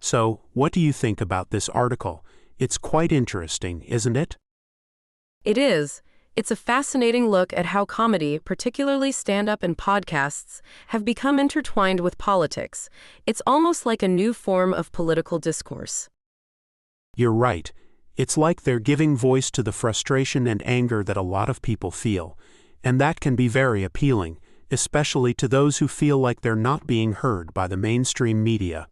So, what do you think about this article? It's quite interesting, isn't it? It is. It's a fascinating look at how comedy, particularly stand-up and podcasts, have become intertwined with politics. It's almost like a new form of political discourse. You're right. It's like they're giving voice to the frustration and anger that a lot of people feel, and that can be very appealing, especially to those who feel like they're not being heard by the mainstream media.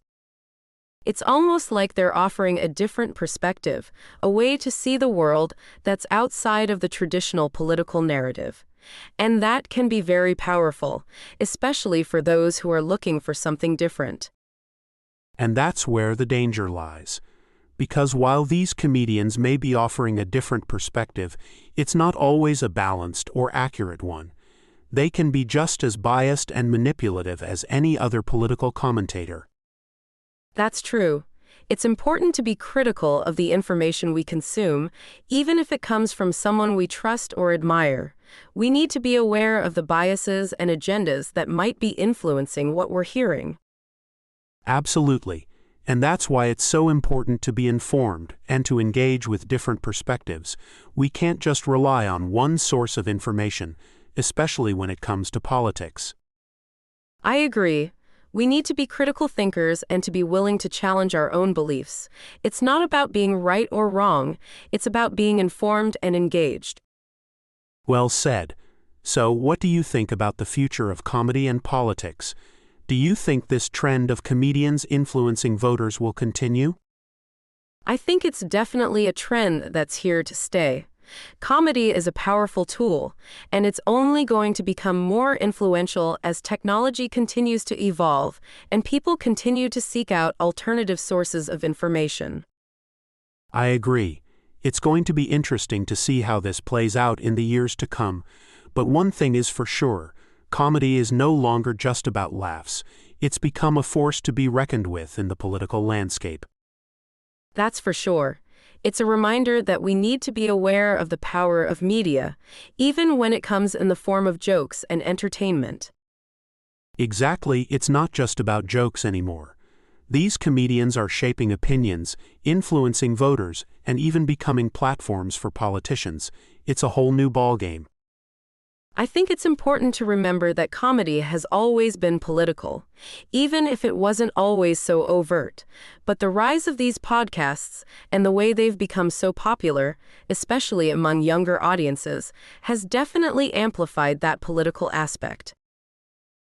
It's almost like they're offering a different perspective, a way to see the world that's outside of the traditional political narrative. And that can be very powerful, especially for those who are looking for something different. And that's where the danger lies. Because while these comedians may be offering a different perspective, it's not always a balanced or accurate one. They can be just as biased and manipulative as any other political commentator. That's true. It's important to be critical of the information we consume, even if it comes from someone we trust or admire. We need to be aware of the biases and agendas that might be influencing what we're hearing. Absolutely. And that's why it's so important to be informed and to engage with different perspectives. We can't just rely on one source of information, especially when it comes to politics. I agree. We need to be critical thinkers and to be willing to challenge our own beliefs. It's not about being right or wrong, it's about being informed and engaged. Well said. So, what do you think about the future of comedy and politics? Do you think this trend of comedians influencing voters will continue? I think it's definitely a trend that's here to stay. Comedy is a powerful tool, and it's only going to become more influential as technology continues to evolve and people continue to seek out alternative sources of information. I agree. It's going to be interesting to see how this plays out in the years to come. But one thing is for sure. Comedy is no longer just about laughs. It's become a force to be reckoned with in the political landscape. That's for sure. It's a reminder that we need to be aware of the power of media, even when it comes in the form of jokes and entertainment. Exactly, it's not just about jokes anymore. These comedians are shaping opinions, influencing voters, and even becoming platforms for politicians. It's a whole new ballgame. I think it's important to remember that comedy has always been political, even if it wasn't always so overt. But the rise of these podcasts and the way they've become so popular, especially among younger audiences, has definitely amplified that political aspect.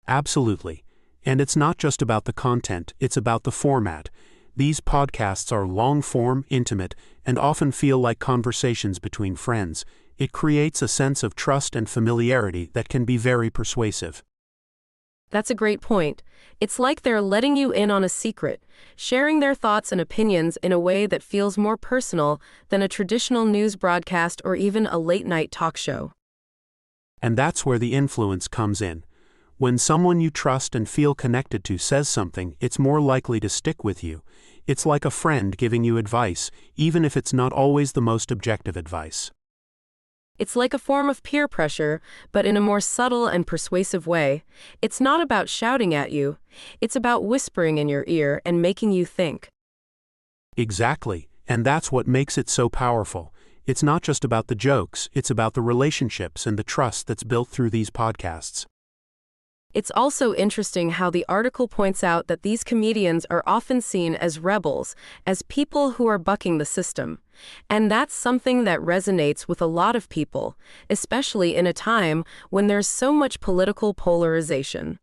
Absolutely. And it's not just about the content, it's about the format. These podcasts are long-form, intimate, and often feel like conversations between friends. It creates a sense of trust and familiarity that can be very persuasive. That's a great point. It's like they're letting you in on a secret, sharing their thoughts and opinions in a way that feels more personal than a traditional news broadcast or even a late-night talk show. And that's where the influence comes in. When someone you trust and feel connected to says something, it's more likely to stick with you. It's like a friend giving you advice, even if it's not always the most objective advice. It's like a form of peer pressure, but in a more subtle and persuasive way. It's not about shouting at you, it's about whispering in your ear and making you think. Exactly, and that's what makes it so powerful. It's not just about the jokes, it's about the relationships and the trust that's built through these podcasts. It's also interesting how the article points out that these comedians are often seen as rebels, as people who are bucking the system. And that's something that resonates with a lot of people, especially in a time when there's so much political polarization.